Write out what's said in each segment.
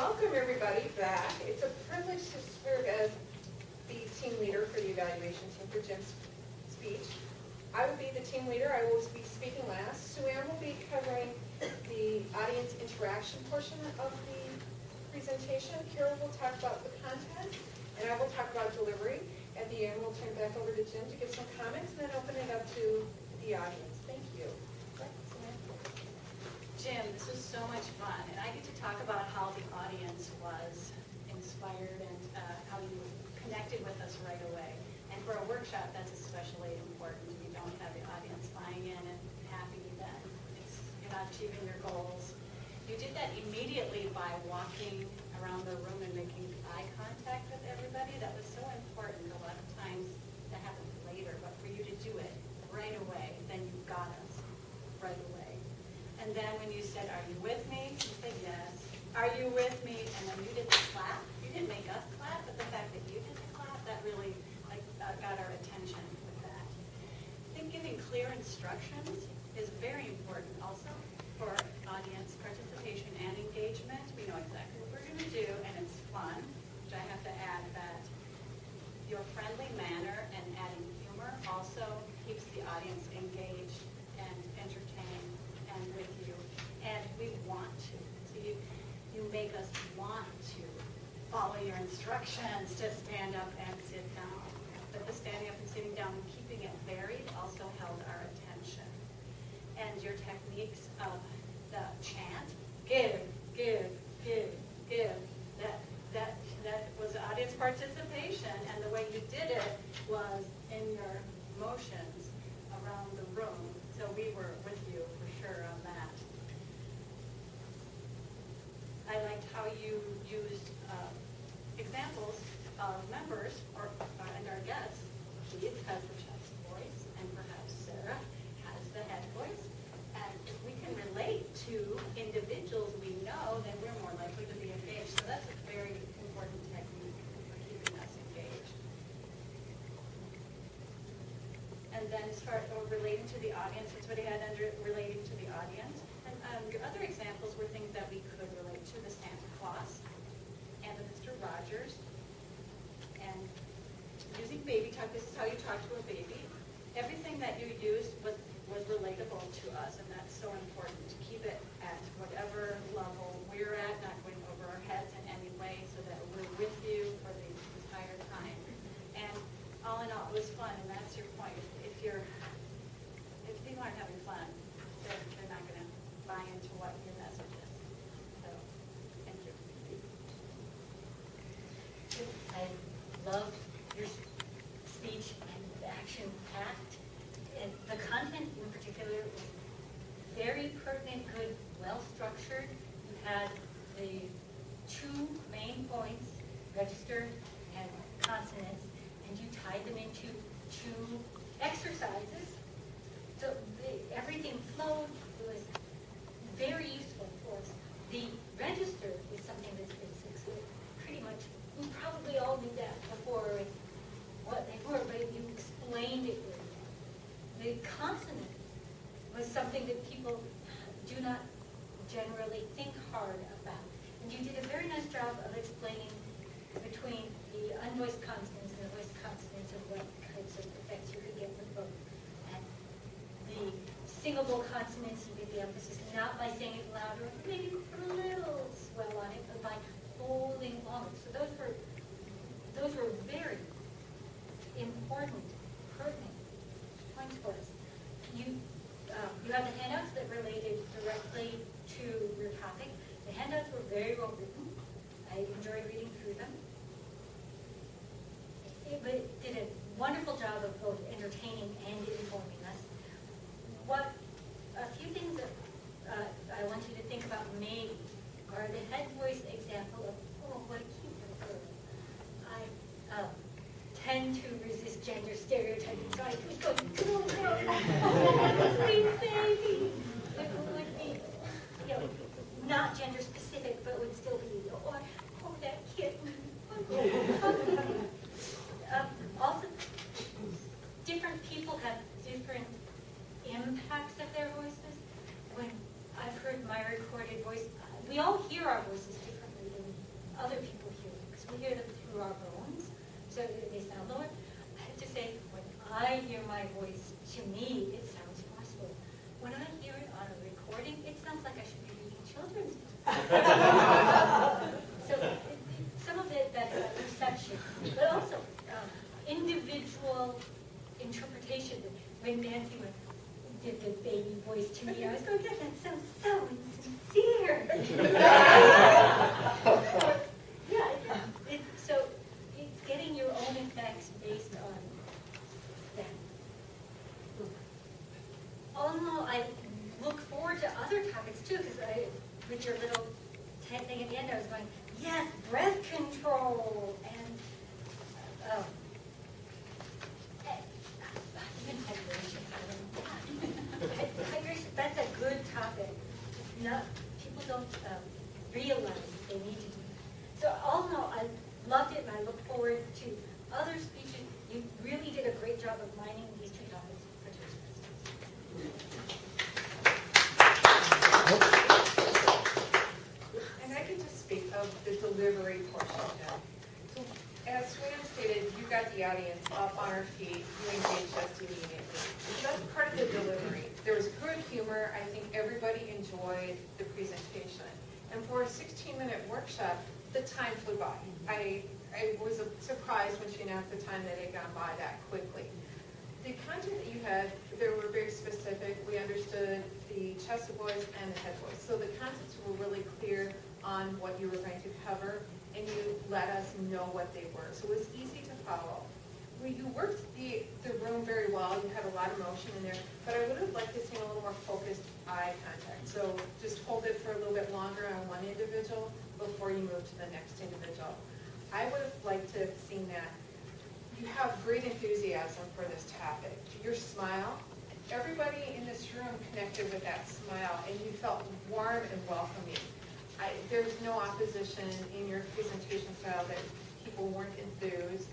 Welcome everybody back. It's a privilege to serve as the team leader for the evaluation team for Jim's speech. I will be the team leader. I will be speaking last. Sue-Ann will be covering the audience interaction portion of the presentation. Carol will talk about the content, and I will talk about delivery. At the end, we'll turn it back over to Jim to give some comments, and then open it up to the audience. Thank you. Jim, this was so much fun, and I get to talk about how the audience was inspired and how you connected with us right away. And for a workshop, that's especially important. You don't have the audience buying in and happy, then you're not achieving your goals. You did that immediately by walking around the room and making eye contact with everybody. That was so important. A lot of times that happens later, but for you to do it right away, then you got us right away. And then when you said, "Are you with me?" you said yes. "Are you with me?" And then you did the clap. You didn't make us clap, but the fact that you did the clap, that really got our attention with that. I think giving clear instructions is very important also for audience participation and engagement. We know exactly what we're going to do, and it's fun, which I have to add that your friendly manner and adding humor also keeps the audience engaged and entertained and with you, and we want to. So you make us want to follow your instructions to stand up and sit down. But the standing up and sitting down and keeping it varied also held our attention. And your techniques of the chant, give, give, give, give, that was audience participation, and the way you did it was in your motions around the room. So we were with you for sure on that. I liked how you used examples of members and our guests. Keith has the chest voice, and perhaps Sarah has the head voice. And if we can relate to individuals we know, then we're more likely to be engaged. So that's a very important technique for keeping us engaged. And then as far as relating to the audience, that's what I had under relating to the audience. And your other examples were things that we could relate to, the Santa Claus and the Mr. Rogers. And using baby talk, this is how you talk to a baby. Everything that you used was relatable to us, and that's so important to keep it at whatever level we're at, not going over our heads in any way, so that we're with you for the entire time. And all in all, it was fun, and that's your point. If people aren't having fun, they're not going to buy into what your message is. So, thank you. I loved your speech and action-packed. And the content in particular was very pertinent, good, well-structured. You had the two main points, register and consonants, and you tied them into two exercises. So everything flowed. It was very useful for us. The register is something that's basic, so pretty much we probably all knew that before what they were, but you explained it really well. The consonants was something that people do not generally think hard about. And you did a very nice job of explaining between the unvoiced consonants and the voiced consonants and what types of effects you could get with both. And the singable consonants, you get the emphasis not by saying it louder, maybe put a little swell on it, but by holding longer. So those were very important, pertinent points for us. You have the handouts that related directly to your topic. The handouts were very well written. I enjoyed reading through them. It did a wonderful job of both entertaining and informing us. A few things that I want you to think about maybe are the head voice example of, oh, what a cute little girl. I tend to resist gender stereotyping, so I was going, oh, sweet baby. It would be, not gender specific, but would still be, oh, that kitten. Also, different people when Nancy did the baby voice to me, I was going, "God, that sounds so insincere." Yeah, so it's getting your own effects based on that. Although I look forward to other topics too, because with your little thing at the end, I was going, yes, breath control and even hydration. Hydration, that's a good topic. It's not, people don't realize they need to do that. So all in all, I loved it, and I look forward to other speeches. You really did a great job of mining these two topics for Toastmasters. And I could just speak of the delivery portion now. So as Swan stated, you got the audience up on our feet, you engaged us immediately. So that's part of the delivery. There was good humor. I think everybody enjoyed the presentation. And for a 16-minute workshop, the time flew by. I was surprised when she announced the time that it had gone by that quickly. The content that you had, they were very specific. We understood the chest voice and the head voice. So the concepts were really clear on what you were going to cover, and you let us know what they were. So it was easy to follow. You worked the room very well. You had a lot of motion in there, but I would have liked to see a little more focused eye contact. So just hold it for a little bit longer on one individual before you move to the next individual. I would have liked to have seen that. You have great enthusiasm for this topic. Your smile, everybody in this room connected with that smile, and you felt warm and welcoming. There's no opposition in your presentation style that people weren't enthused,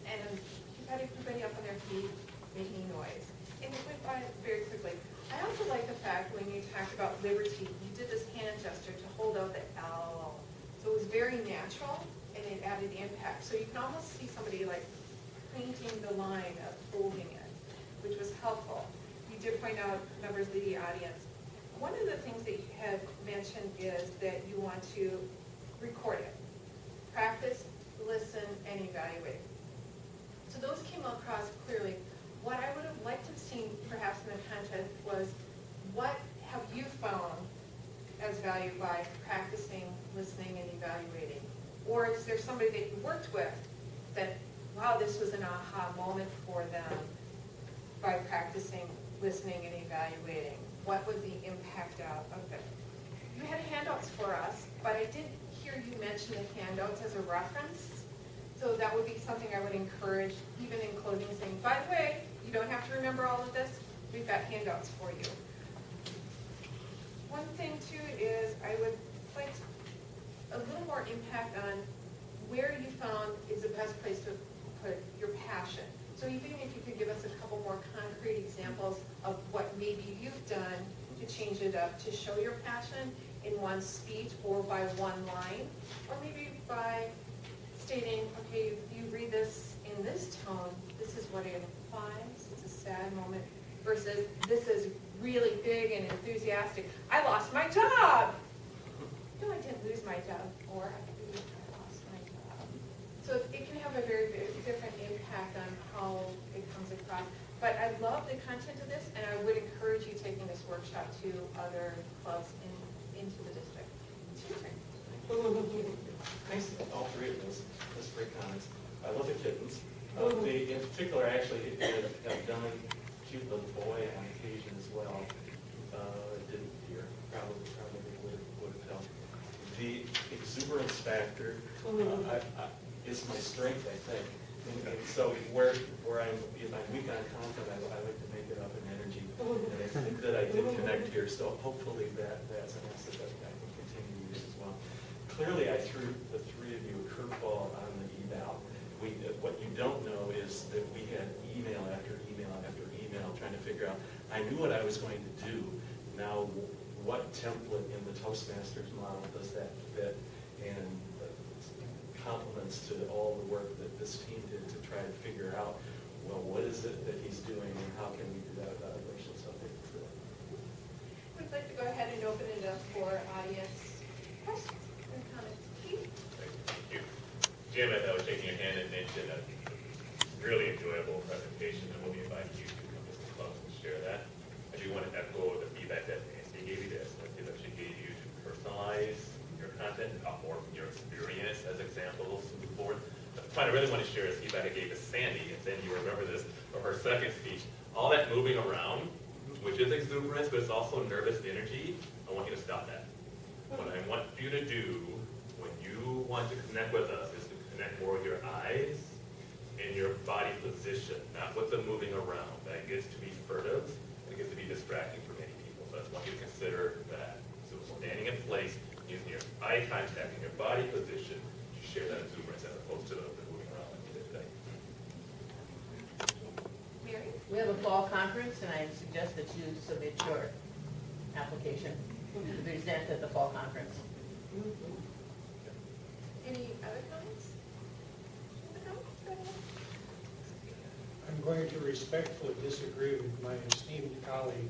and you got everybody up on their feet making noise. And it went by very quickly. I also like the fact when you talked about liberty, you did this hand gesture to hold out the L. So it was very natural, and it added the impact. So you can almost see somebody like painting the line of holding it, which was helpful. You did point out members of the audience. One of the things that you had mentioned is that you want to record it. Practice, listen, and evaluate. So those came across clearly. What I would have liked to have seen perhaps in the content was, what have you found as value by practicing, listening, and evaluating? Or is there somebody that you worked with that, wow, this was an aha moment for them by practicing, listening, and evaluating? What was the impact out of it? You had handouts for us, but I did hear you mention the handouts as a reference. So that would be something I would encourage, even in closing, saying, by the way, you don't have to remember all of this. We've got handouts for you. One thing, too, is I would like a little more impact on where you found is the best place to put your passion. So even if you could give us a couple more concrete examples of what maybe you've done to change it up, to show your passion in one speech or by one line, or maybe by stating, okay, if you read this in this tone, this is what it implies. It's a sad moment versus this is really big and enthusiastic. I lost my job. No, I didn't lose my job, or I lost my job. So it can have a very, very different impact on how it comes across. But I love the content of this, and I would encourage you taking this workshop to other clubs into the district. It's your turn. Thanks to all three of those great comments. I love the kittens. They, in particular, actually have done cute little boy on occasion as well. Didn't hear. Probably would have helped. The exuberance factor is my strength, I think. And so where if I'm weak on content, I like to make it up in energy. And I think that I did connect here. So hopefully that's an asset that I can continue to use as well. Clearly, I threw the three of you a curveball on the eval. What you don't know is that we had email after email after email trying to figure out, I knew what I was going to do. Now, what template in the Toastmasters model does that fit? And compliments to all the work that this team did to try to figure out, well, what is it that he's doing and how can we do that evaluation? So thank you for that. We'd like to go ahead and open it up for audience questions and comments. Keith? Thank you. Jim, as I was shaking your hand and mentioned a really enjoyable presentation, and we'll be inviting you to come to the club share that. I do want to echo the feedback that Nancy gave you, that she gave you to personalize your content, talk more from your experience as examples to move forward. The point I really want to share is feedback I gave to Sandy, and Sandy, you remember this from her second speech. All that moving around, which is exuberance, but it's also nervous energy, I want you to stop that. What I want you to do when you want to connect with us is to connect more with your eyes and your body position, not with the moving around. That gets to be furtive, and it gets to be distracting for many people. So I just want you to consider that. So standing in place, using your eye contact and your body position to share that exuberance as opposed to the moving around like you did today. Mary? We have a fall conference, and I suggest that you submit your application to be presented at the fall conference. Any other comments? Other comments? Go ahead. I'm going to respectfully disagree with my esteemed colleague.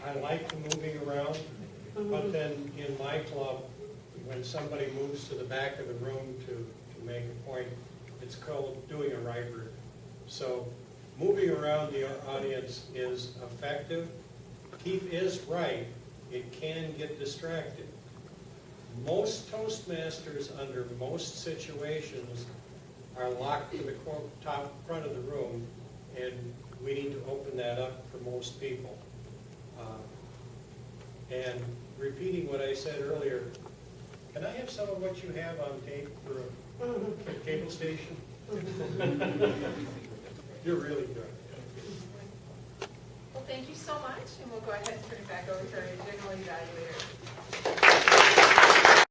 I like the moving around, but then in my club, when somebody moves to the back of the room to make a point, it's called doing a Rybert. So moving around the audience is effective. Keith is right, it can get distracted. Most Toastmasters under most situations are locked to the top front of the room, and we need to open that up for most people. And repeating what I said earlier, can I have some of what you have on tape for a cable station? You're really good. Well, thank you so much, and we'll go ahead and turn it back over to our general evaluator.